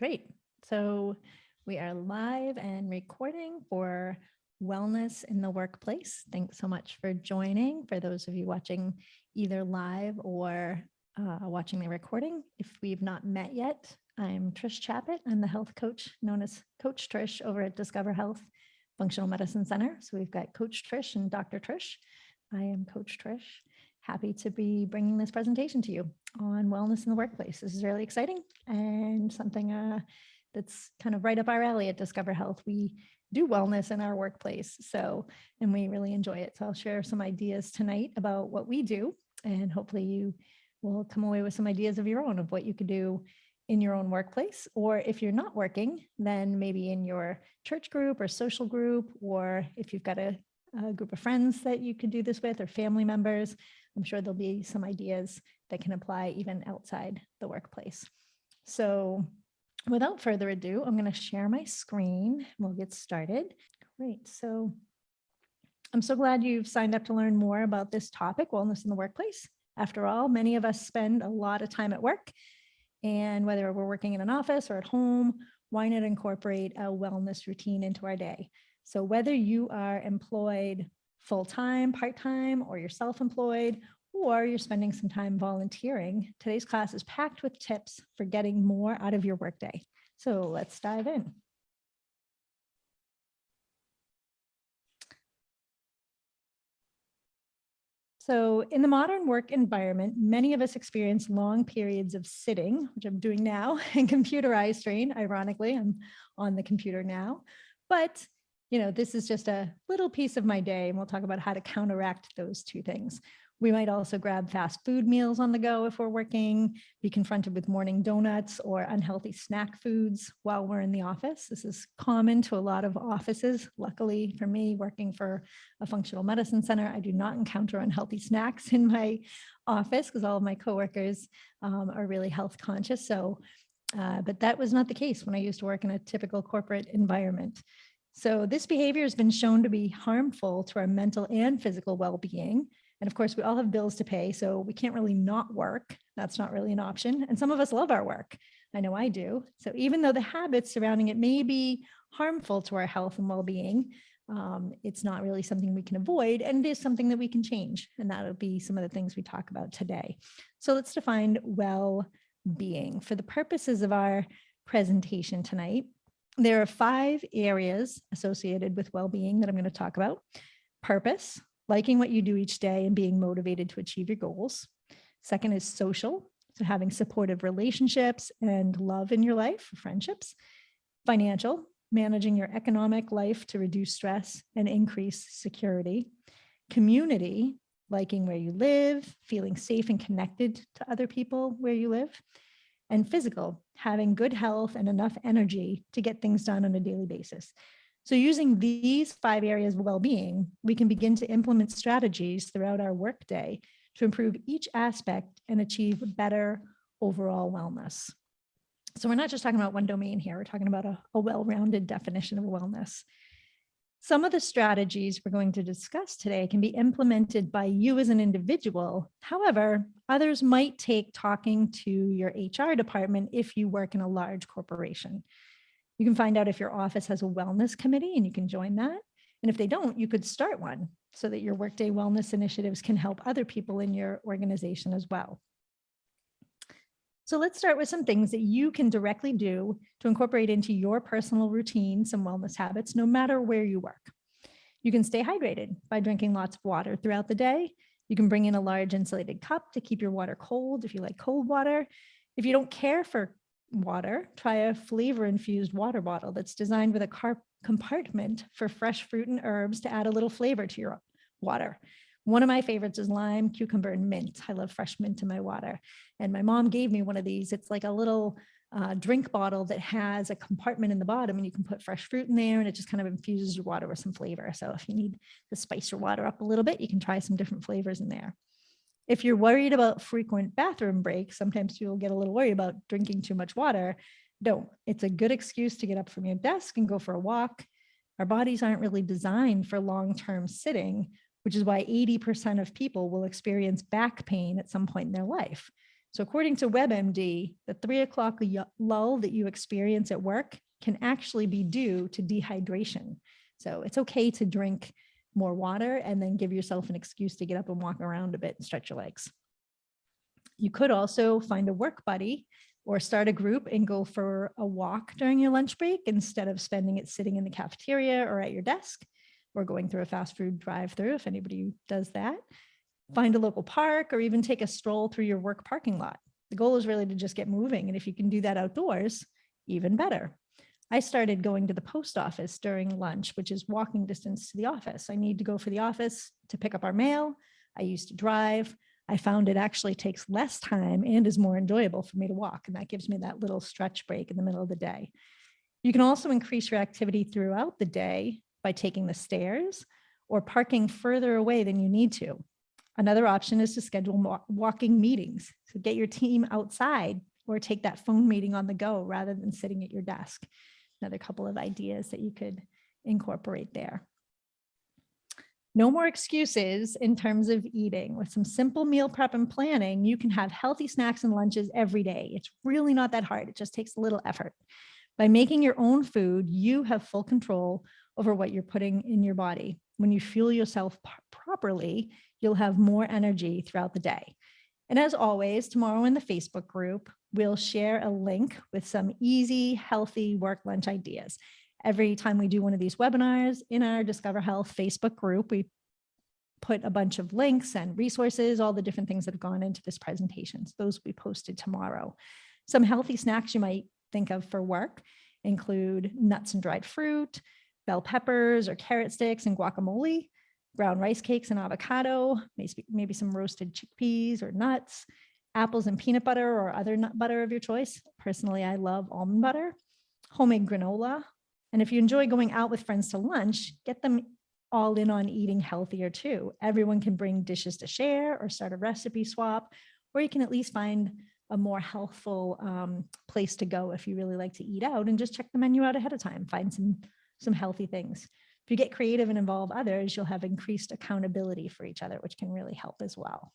Great. So we are live and recording for Wellness in the Workplace. Thanks so much for joining. For those of you watching either live or watching the recording, if we've not met yet, I'm Trish Chappett. I'm the health coach known as Coach Trish over at Discover Health Functional Medicine Center. So we've got Coach Trish and Dr. Trish. I am Coach Trish. Happy to be bringing this presentation to you on wellness in the workplace. This is really exciting and something that's kind of right up our alley at Discover Health. We do wellness in our workplace, and we really enjoy it. So I'll share some ideas tonight about what we do, and hopefully you will come away with some ideas of your own of what you could do in your own workplace, or if you're not working, then maybe in your church group or social group, or if you've got a group of friends that you could do this with, or family members. I'm sure there'll be some ideas that can apply even outside the workplace. So without further ado, I'm going to share my screen and we'll get started. Great. So I'm so glad you've signed up to learn more about this topic, wellness in the workplace. After all, many of us spend a lot of time at work, and whether we're working in an office or at home, why not incorporate a wellness routine into our day? So whether you are employed full-time, part-time, or you're self-employed, or you're spending some time volunteering, today's class is packed with tips for getting more out of your workday. So let's dive in. So in the modern work environment, many of us experience long periods of sitting, which I'm doing now, and computer eye strain. Ironically, I'm on the computer now, but this is just a little piece of my day, and we'll talk about how to counteract those two things. We might also grab fast food meals on the go if we're working, be confronted with morning donuts or unhealthy snack foods while we're in the office. This is common to a lot of offices. Luckily for me, working for a functional medicine center, I do not encounter unhealthy snacks in my office because all of my coworkers are really health conscious. But that was not the case when I used to work in a typical corporate environment. So this behavior has been shown to be harmful to our mental and physical well-being. And of course, we all have bills to pay, so we can't really not work. That's not really an option. And some of us love our work. I know I do. So even though the habits surrounding it may be harmful to our health and well-being, it's not really something we can avoid, and it is something that we can change. And that'll be some of the things we talk about today. So let's define well-being. For the purposes of our presentation tonight, there are 5 areas associated with well-being that I'm going to talk about. Purpose, liking what you do each day and being motivated to achieve your goals. Second is social, so having supportive relationships and love in your life, friendships. Financial, managing your economic life to reduce stress and increase security. Community, liking where you live, feeling safe and connected to other people where you live. And physical, having good health and enough energy to get things done on a daily basis. So using these 5 areas of well-being, we can begin to implement strategies throughout our workday to improve each aspect and achieve better overall wellness. So we're not just talking about one domain here, we're talking about a well-rounded definition of wellness. Some of the strategies we're going to discuss today can be implemented by you as an individual. However, others might take talking to your HR department if you work in a large corporation. You can find out if your office has a wellness committee and you can join that. And if they don't, you could start one so that your workday wellness initiatives can help other people in your organization as well. So let's start with some things that you can directly do to incorporate into your personal routine some wellness habits, no matter where you work. You can stay hydrated by drinking lots of water throughout the day. You can bring in a large insulated cup to keep your water cold if you like cold water. If you don't care for water, try a flavor-infused water bottle that's designed with a compartment for fresh fruit and herbs to add a little flavor to your water. One of my favorites is lime, cucumber, and mint. I love fresh mint in my water. And my mom gave me one of these. It's like a little drink bottle that has a compartment in the bottom, and you can put fresh fruit in there, and it just kind of infuses your water with some flavor. So if you need to spice your water up a little bit, you can try some different flavors in there. If you're worried about frequent bathroom breaks, sometimes you'll get a little worried about drinking too much water. Don't. It's a good excuse to get up from your desk and go for a walk. Our bodies aren't really designed for long-term sitting, which is why 80% of people will experience back pain at some point in their life. So according to WebMD, the 3 o'clock lull that you experience at work can actually be due to dehydration. So it's okay to drink more water and then give yourself an excuse to get up and walk around a bit and stretch your legs. You could also find a work buddy or start a group and go for a walk during your lunch break instead of spending it sitting in the cafeteria or at your desk or going through a fast food drive-through, if anybody does that. Find a local park or even take a stroll through your work parking lot. The goal is really to just get moving. And if you can do that outdoors, even better. I started going to the post office during lunch, which is walking distance to the office. I need to go for the office to pick up our mail. I used to drive. I found it actually takes less time and is more enjoyable for me to walk. And that gives me that little stretch break in the middle of the day. You can also increase your activity throughout the day by taking the stairs or parking further away than you need to. Another option is to schedule walking meetings. So get your team outside or take that phone meeting on the go rather than sitting at your desk. Another couple of ideas that you could incorporate there. No more excuses in terms of eating. With some simple meal prep and planning, you can have healthy snacks and lunches every day. It's really not that hard. It just takes a little effort. By making your own food, you have full control over what you're putting in your body. When you fuel yourself properly, you'll have more energy throughout the day. And as always, tomorrow in the Facebook group, we'll share a link with some easy, healthy work lunch ideas. Every time we do one of these webinars in our Discover Health Facebook group, we put a bunch of links and resources, all the different things that have gone into this presentation. So those will be posted tomorrow. Some healthy snacks you might think of for work include nuts and dried fruit, bell peppers or carrot sticks and guacamole, brown rice cakes and avocado, maybe some roasted chickpeas or nuts, apples and peanut butter or other nut butter of your choice. Personally, I love almond butter, homemade granola. And if you enjoy going out with friends to lunch, get them all in on eating healthier too. Everyone can bring dishes to share or start a recipe swap, or you can at least find a more healthful place to go if you really like to eat out and just check the menu out ahead of time, find some healthy things. If you get creative and involve others, you'll have increased accountability for each other, which can really help as well.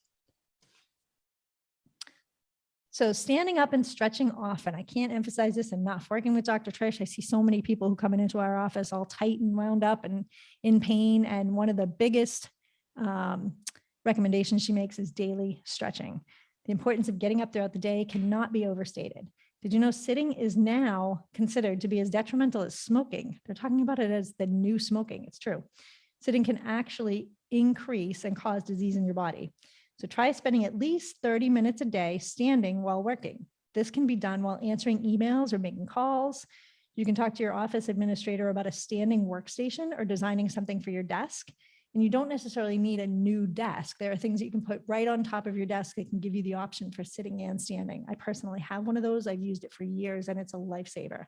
So standing up and stretching often, I can't emphasize this enough. Working with Dr. Trish, I see so many people who come into our office all tight and wound up and in pain. And one of the biggest recommendations she makes is daily stretching. The importance of getting up throughout the day cannot be overstated. Did you know sitting is now considered to be as detrimental as smoking? They're talking about it as the new smoking. It's true. Sitting can actually increase and cause disease in your body. So try spending at least 30 minutes a day standing while working. This can be done while answering emails or making calls. You can talk to your office administrator about a standing workstation or designing something for your desk. And you don't necessarily need a new desk. There are things that you can put right on top of your desk that can give you the option for sitting and standing. I personally have one of those. I've used it for years and it's a lifesaver.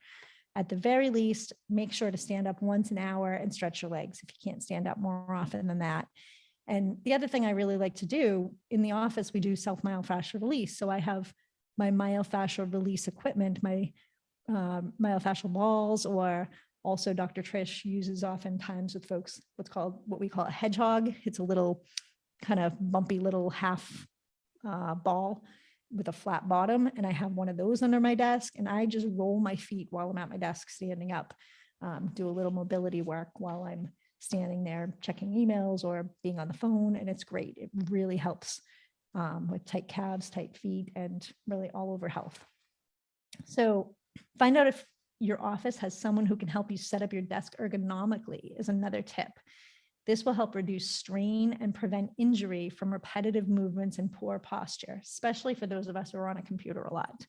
At the very least, make sure to stand up once an hour and stretch your legs if you can't stand up more often than that. And the other thing I really like to do in the office, we do self-myofascial release. So I have my myofascial release equipment, my myofascial balls, or also Dr. Trish uses oftentimes with folks what we call a hedgehog. It's a little kind of bumpy little half ball with a flat bottom. And I have one of those under my desk and I just roll my feet while I'm at my desk standing up, do a little mobility work while I'm standing there checking emails or being on the phone. And it's great. It really helps with tight calves, tight feet, and really all over health. So find out if your office has someone who can help you set up your desk ergonomically is another tip. This will help reduce strain and prevent injury from repetitive movements and poor posture, especially for those of us who are on a computer a lot.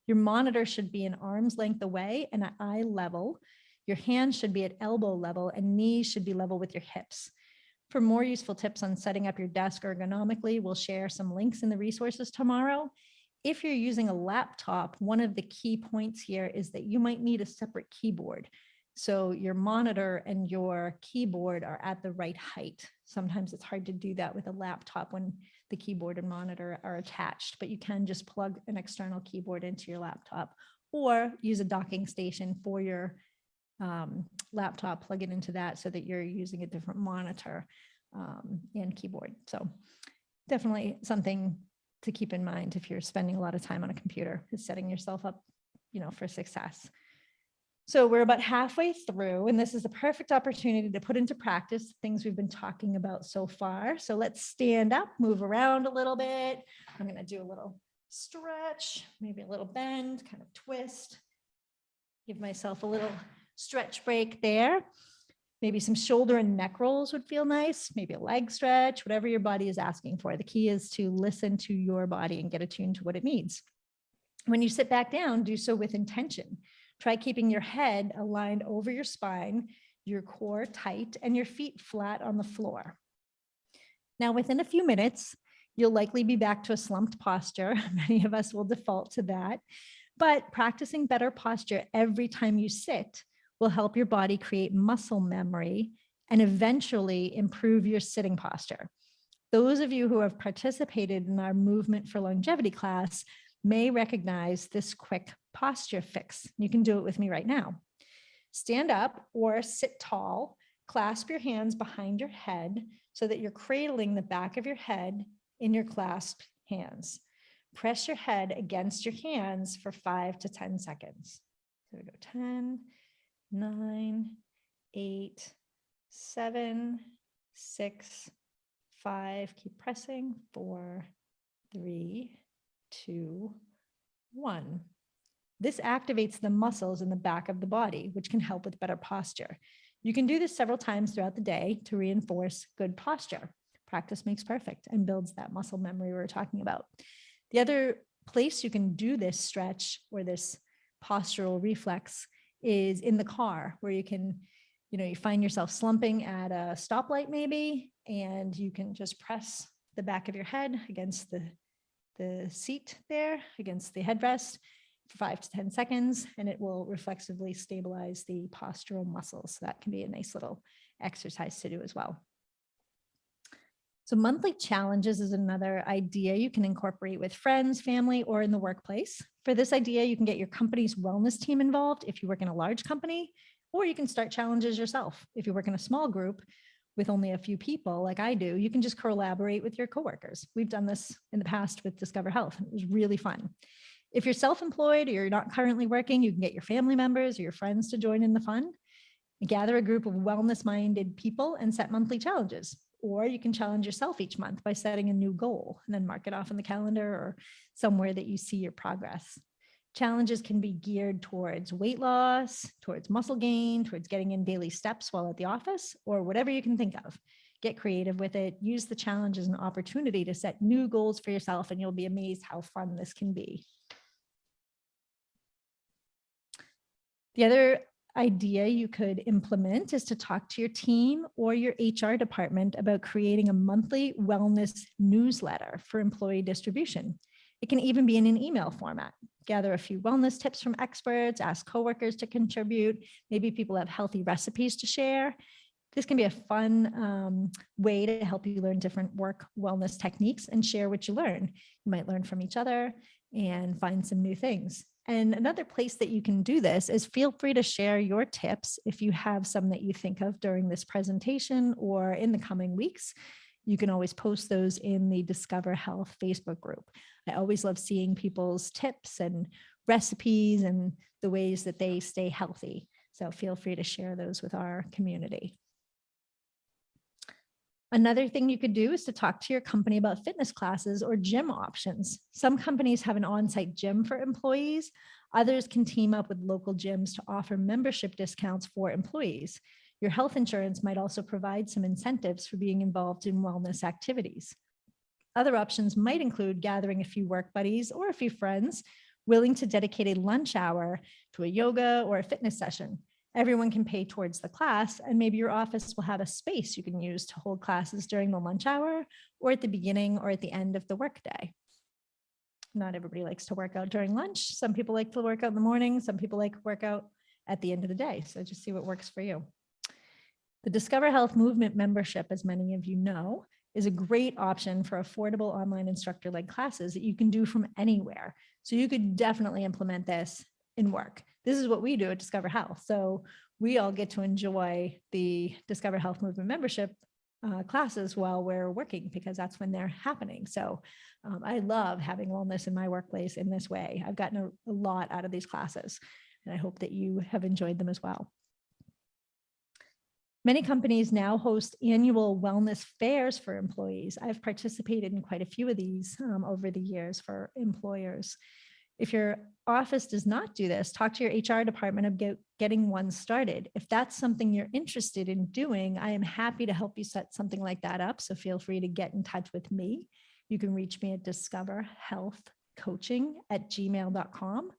Your monitor should be an arm's length away and at eye level. Your hands should be at elbow level and knees should be level with your hips. For more useful tips on setting up your desk ergonomically, we'll share some links in the resources tomorrow. If you're using a laptop, one of the key points here is that you might need a separate keyboard. So your monitor and your keyboard are at the right height. Sometimes it's hard to do that with a laptop when the keyboard and monitor are attached, but you can just plug an external keyboard into your laptop or use a docking station for your laptop, plug it into that so that you're using a different monitor and keyboard. So definitely something to keep in mind if you're spending a lot of time on a computer, is setting yourself up, for success. So we're about halfway through, and this is the perfect opportunity to put into practice things we've been talking about so far. So let's stand up, move around a little bit. I'm going to do a little stretch, maybe a little bend, kind of twist. Give myself a little stretch break there. Maybe some shoulder and neck rolls would feel nice. Maybe a leg stretch, whatever your body is asking for. The key is to listen to your body and get attuned to what it needs. When you sit back down, do so with intention. Try keeping your head aligned over your spine, your core tight, and your feet flat on the floor. Now, within a few minutes, you'll likely be back to a slumped posture. Many of us will default to that. But practicing better posture every time you sit will help your body create muscle memory and eventually improve your sitting posture. Those of you who have participated in our Movement for Longevity class may recognize this quick posture fix. You can do it with me right now. Stand up or sit tall, clasp your hands behind your head so that you're cradling the back of your head in your clasped hands. Press your head against your hands for 5 to 10 seconds. So we go 10, 9, 8, 7, 6, 5. Keep pressing. 4, 3, 2, 1. This activates the muscles in the back of the body, which can help with better posture. You can do this several times throughout the day to reinforce good posture. Practice makes perfect and builds that muscle memory we were talking about. The other place you can do this stretch or this postural reflex is in the car, where you can, you find yourself slumping at a stoplight maybe, and you can just press the back of your head against the seat there, against the headrest for 5 to 10 seconds, and it will reflexively stabilize the postural muscles. So that can be a nice little exercise to do as well. So monthly challenges is another idea you can incorporate with friends, family, or in the workplace. For this idea, you can get your company's wellness team involved if you work in a large company, or you can start challenges yourself. If you work in a small group with only a few people, like I do, you can just collaborate with your coworkers. We've done this in the past with Discover Health, and it was really fun. If you're self-employed or you're not currently working, you can get your family members or your friends to join in the fun. Gather a group of wellness-minded people and set monthly challenges. Or you can challenge yourself each month by setting a new goal and then mark it off on the calendar or somewhere that you see your progress. Challenges can be geared towards weight loss, towards muscle gain, towards getting in daily steps while at the office, or whatever you can think of. Get creative with it. Use the challenge as an opportunity to set new goals for yourself, and you'll be amazed how fun this can be. The other idea you could implement is to talk to your team or your HR department about creating a monthly wellness newsletter for employee distribution. It can even be in an email format. Gather a few wellness tips from experts, ask coworkers to contribute. Maybe people have healthy recipes to share. This can be a fun way to help you learn different work wellness techniques and share what you learn. You might learn from each other and find some new things. And another place that you can do this is feel free to share your tips if you have some that you think of during this presentation or in the coming weeks. You can always post those in the Discover Health Facebook group. I always love seeing people's tips and recipes and the ways that they stay healthy. So feel free to share those with our community. Another thing you could do is to talk to your company about fitness classes or gym options. Some companies have an on-site gym for employees. Others can team up with local gyms to offer membership discounts for employees. Your health insurance might also provide some incentives for being involved in wellness activities. Other options might include gathering a few work buddies or a few friends willing to dedicate a lunch hour to a yoga or a fitness session. Everyone can pay towards the class, and maybe your office will have a space you can use to hold classes during the lunch hour or at the beginning or at the end of the workday. Not everybody likes to work out during lunch. Some people like to work out in the morning. Some people like to work out at the end of the day. So just see what works for you. The Discover Health Movement membership, as many of you know, is a great option for affordable online instructor-led classes that you can do from anywhere. So you could definitely implement this in work. This is what we do at Discover Health. So we all get to enjoy the Discover Health Movement membership classes while we're working because that's when they're happening. So I love having wellness in my workplace in this way. I've gotten a lot out of these classes, and I hope that you have enjoyed them as well. Many companies now host annual wellness fairs for employees. I've participated in quite a few of these over the years for employers. If your office does not do this, talk to your HR department about getting one started. If that's something you're interested in doing, I am happy to help you set something like that up. So feel free to get in touch with me. You can reach me at discoverhealthcoaching@gmail.com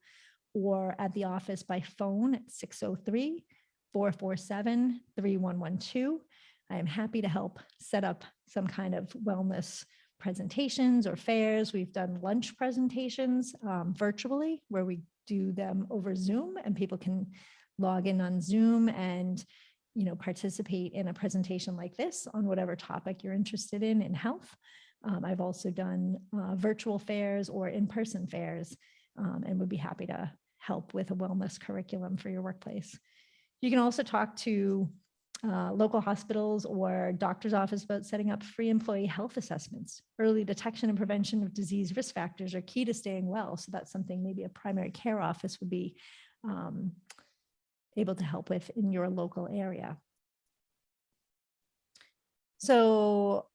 or at the office by phone at 603-447-3112. I am happy to help set up some kind of wellness presentations or fairs. We've done lunch presentations virtually where we do them over Zoom, and people can log in on Zoom and participate in a presentation like this on whatever topic you're interested in health. I've also done virtual fairs or in-person fairs, and would be happy to help with a wellness curriculum for your workplace. You can also talk to local hospitals or doctor's office about setting up free employee health assessments. Early detection and prevention of disease risk factors are key to staying well. So that's something maybe a primary care office would be able to help with in your local area. So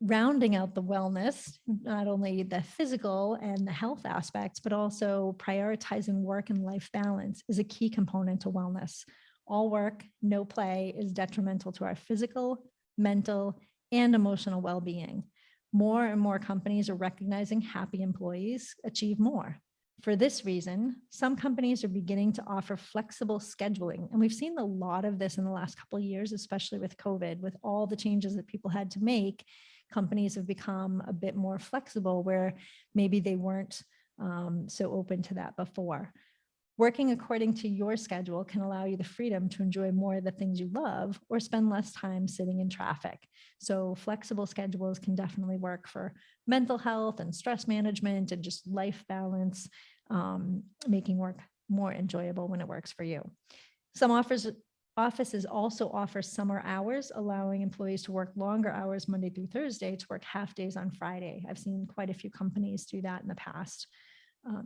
rounding out the wellness, not only the physical and the health aspects, but also prioritizing work and life balance is a key component to wellness. All work, no play is detrimental to our physical, mental, and emotional well-being. More and more companies are recognizing happy employees achieve more. For this reason, some companies are beginning to offer flexible scheduling. And we've seen a lot of this in the last couple of years, especially with COVID, with all the changes that people had to make. Companies have become a bit more flexible where maybe they weren't so open to that before. Working according to your schedule can allow you the freedom to enjoy more of the things you love or spend less time sitting in traffic. So flexible schedules can definitely work for mental health and stress management and just life balance, making work more enjoyable when it works for you. Some offices also offer summer hours, allowing employees to work longer hours Monday through Thursday to work half days on Friday. I've seen quite a few companies do that in the past.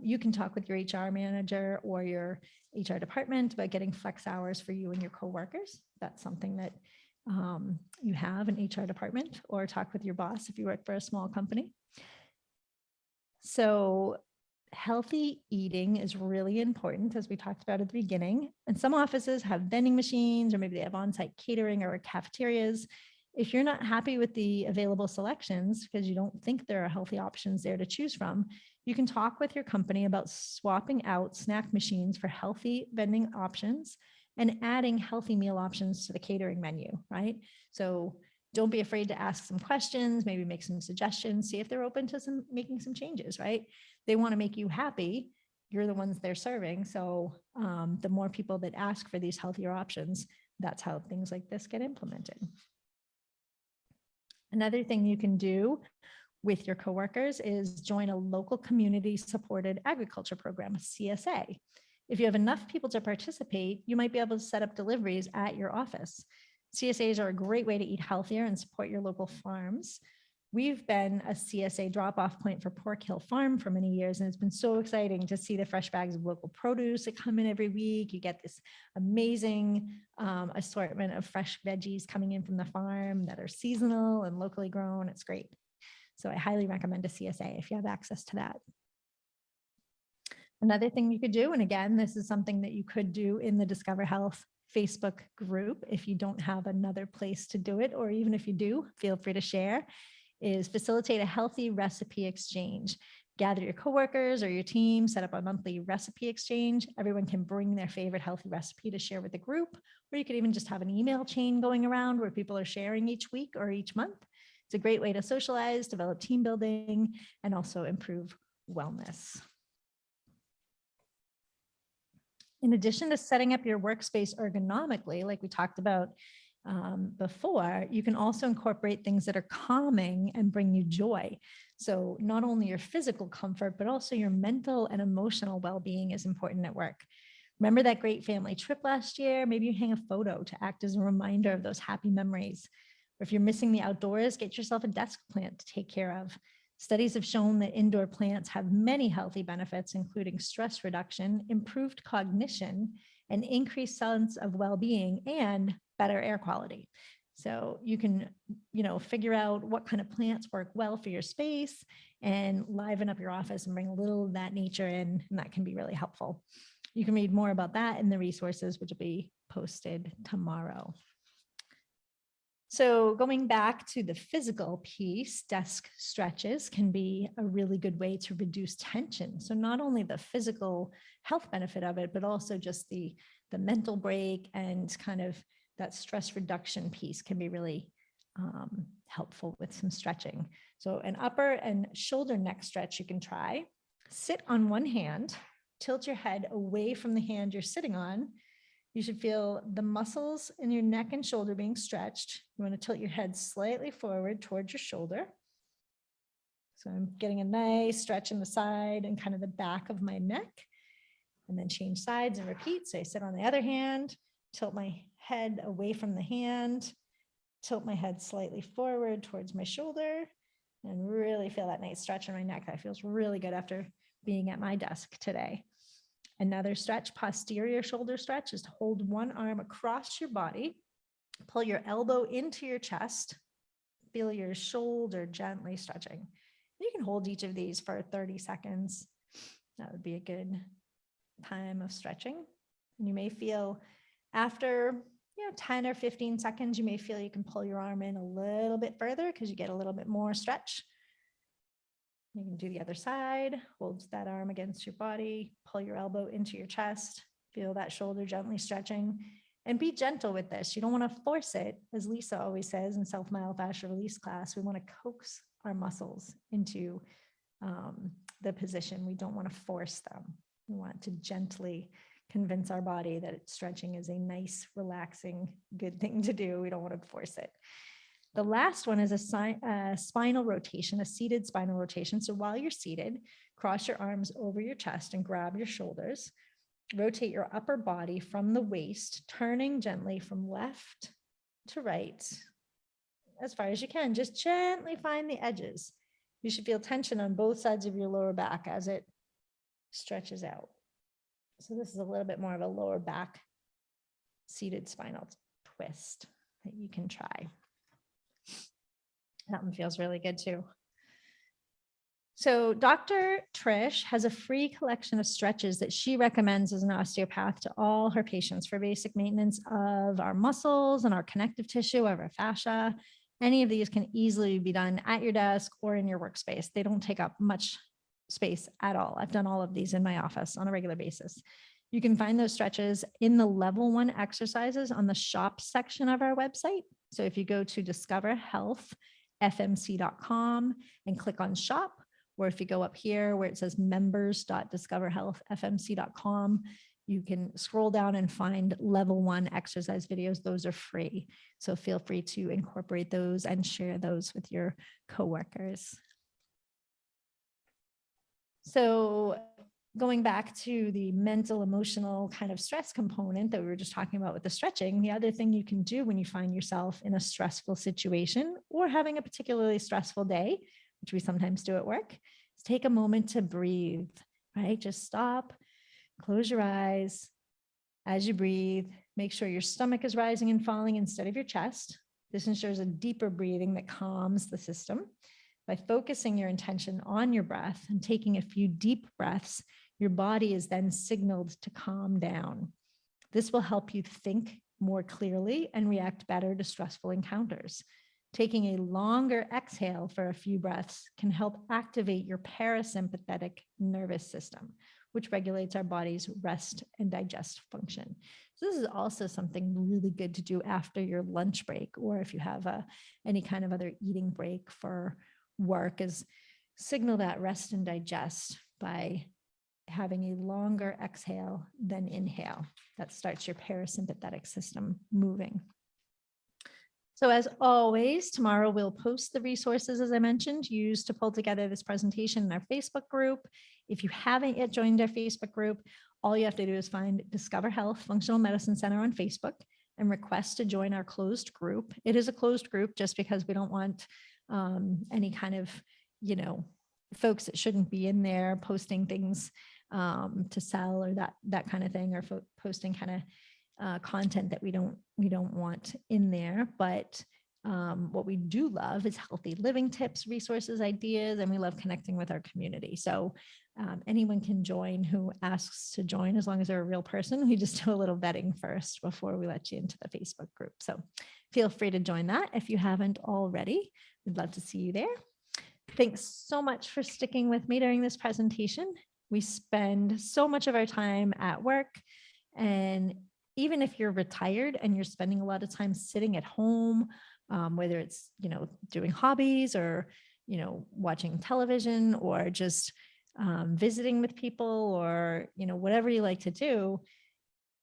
You can talk with your HR manager or your HR department about getting flex hours for you and your coworkers. That's something that you have an HR department, or talk with your boss if you work for a small company. So healthy eating is really important, as we talked about at the beginning. And some offices have vending machines, or maybe they have on-site catering or cafeterias. If you're not happy with the available selections because you don't think there are healthy options there to choose from, you can talk with your company about swapping out snack machines for healthy vending options and adding healthy meal options to the catering menu, right? So don't be afraid to ask some questions, maybe make some suggestions, see if they're open to making some changes, right? They want to make you happy. You're the ones they're serving. So the more people that ask for these healthier options, that's how things like this get implemented. Another thing you can do with your coworkers is join a local community supported agriculture program, a CSA. If you have enough people to participate, you might be able to set up deliveries at your office. CSAs are a great way to eat healthier and support your local farms. We've been a CSA drop-off point for Pork Hill Farm for many years, and it's been so exciting to see the fresh bags of local produce that come in every week. You get this amazing assortment of fresh veggies coming in from the farm that are seasonal and locally grown. It's great. So I highly recommend a CSA if you have access to that. Another thing you could do, and again, this is something that you could do in the Discover Health Facebook group if you don't have another place to do it, or even if you do, feel free to share, is facilitate a healthy recipe exchange. Gather your coworkers or your team, set up a monthly recipe exchange. Everyone can bring their favorite healthy recipe to share with the group, or you could even just have an email chain going around where people are sharing each week or each month. It's a great way to socialize, develop team building, and also improve wellness. In addition to setting up your workspace ergonomically, like we talked about before, you can also incorporate things that are calming and bring you joy. So not only your physical comfort, but also your mental and emotional well-being is important at work. Remember that great family trip last year? Maybe you hang a photo to act as a reminder of those happy memories. Or if you're missing the outdoors, get yourself a desk plant to take care of. Studies have shown that indoor plants have many healthy benefits, including stress reduction, improved cognition, an increased sense of well-being, and better air quality. So you can, figure out what kind of plants work well for your space and liven up your office and bring a little of that nature in, and that can be really helpful. You can read more about that in the resources, which will be posted tomorrow. So going back to the physical piece, desk stretches can be a really good way to reduce tension. So not only the physical health benefit of it, but also just the mental break and kind of that stress reduction piece can be really helpful with some stretching. So an upper and shoulder neck stretch you can try. Sit on one hand, tilt your head away from the hand you're sitting on. You should feel the muscles in your neck and shoulder being stretched. You want to tilt your head slightly forward towards your shoulder. So I'm getting a nice stretch in the side and kind of the back of my neck. And then change sides and repeat. So I sit on the other hand, tilt my head away from the hand, tilt my head slightly forward towards my shoulder, and really feel that nice stretch in my neck. That feels really good after being at my desk today. Another stretch, posterior shoulder stretch, is to hold one arm across your body, pull your elbow into your chest, feel your shoulder gently stretching. You can hold each of these for 30 seconds. That would be a good time of stretching. And you may feel after 10 or 15 seconds, you may feel you can pull your arm in a little bit further because you get a little bit more stretch. You can do the other side, hold that arm against your body, pull your elbow into your chest, feel that shoulder gently stretching, and be gentle with this. You don't want to force it. As Lisa always says in self-myofascial release class, we want to coax our muscles into the position. We don't want to force them. We want to gently convince our body that stretching is a nice, relaxing, good thing to do. We don't want to force it. The last one is a spinal rotation, a seated spinal rotation. So while you're seated, cross your arms over your chest and grab your shoulders. Rotate your upper body from the waist, turning gently from left to right as far as you can. Just gently find the edges. You should feel tension on both sides of your lower back as it stretches out. So this is a little bit more of a lower back seated spinal twist that you can try. That one feels really good too. So Dr. Trish has a free collection of stretches that she recommends as an osteopath to all her patients for basic maintenance of our muscles and our connective tissue, of our fascia. Any of these can easily be done at your desk or in your workspace. They don't take up much space at all. I've done all of these in my office on a regular basis. You can find those stretches in the level 1 exercises on the shop section of our website. So if you go to discoverhealthfmc.com and click on shop, or if you go up here where it says members.discoverhealthfmc.com, you can scroll down and find level 1 exercise videos. Those are free. So feel free to incorporate those and share those with your coworkers. So going back to the mental, emotional kind of stress component that we were just talking about with the stretching, the other thing you can do when you find yourself in a stressful situation or having a particularly stressful day, which we sometimes do at work, is take a moment to breathe, right? Just stop, close your eyes. As you breathe, make sure your stomach is rising and falling instead of your chest. This ensures a deeper breathing that calms the system. By focusing your intention on your breath and taking a few deep breaths, your body is then signaled to calm down. This will help you think more clearly and react better to stressful encounters. Taking a longer exhale for a few breaths can help activate your parasympathetic nervous system, which regulates our body's rest and digest function. So this is also something really good to do after your lunch break, or if you have any kind of other eating break for work, is signal that rest and digest by having a longer exhale than inhale. That starts your parasympathetic system moving. So as always, tomorrow we'll post the resources, as I mentioned, used to pull together this presentation in our Facebook group. If you haven't yet joined our Facebook group, all you have to do is find Discover Health Functional Medicine Center on Facebook. and request to join our closed group. It is a closed group just because we don't want any kind of, folks that shouldn't be in there posting things to sell or that kind of thing, or posting kind of content that we don't want in there. But what we do love is healthy living tips, resources, ideas, and we love connecting with our community. So anyone can join who asks to join, as long as they're a real person. We just do a little vetting first before we let you into the Facebook group. So feel free to join that if you haven't already. We'd love to see you there. Thanks so much for sticking with me during this presentation. We spend so much of our time at work, and even if you're retired and you're spending a lot of time sitting at home, whether it's, doing hobbies or, watching television or just visiting with people or, whatever you like to do,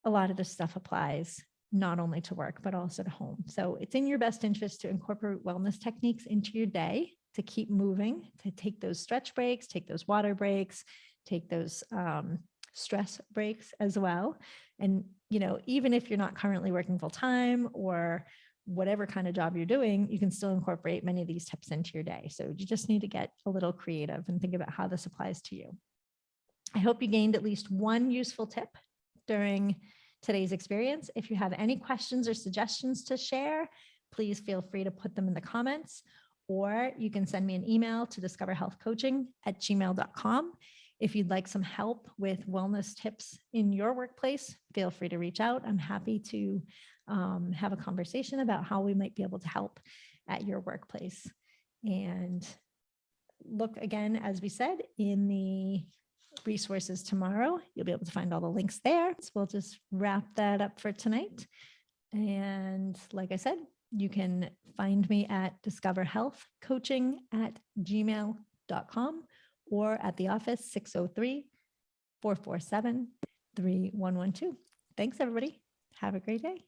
a lot of this stuff applies not only to work, but also to home. So it's in your best interest to incorporate wellness techniques into your day, to keep moving, to take those stretch breaks, take those water breaks, take those stress breaks as well. And, even if you're not currently working full time or whatever kind of job you're doing, you can still incorporate many of these tips into your day. So you just need to get a little creative and think about how this applies to you. I hope you gained at least one useful tip during today's experience. If you have any questions or suggestions to share, please feel free to put them in the comments, or you can send me an email to discoverhealthcoaching@gmail.com. If you'd like some help with wellness tips in your workplace, feel free to reach out. I'm happy to have a conversation about how we might be able to help at your workplace. And look again, as we said, in the resources tomorrow, you'll be able to find all the links there. So we'll just wrap that up for tonight. And like I said, you can find me at discoverhealthcoaching@gmail.com or at the office 603-447-3112. Thanks, everybody. Have a great day.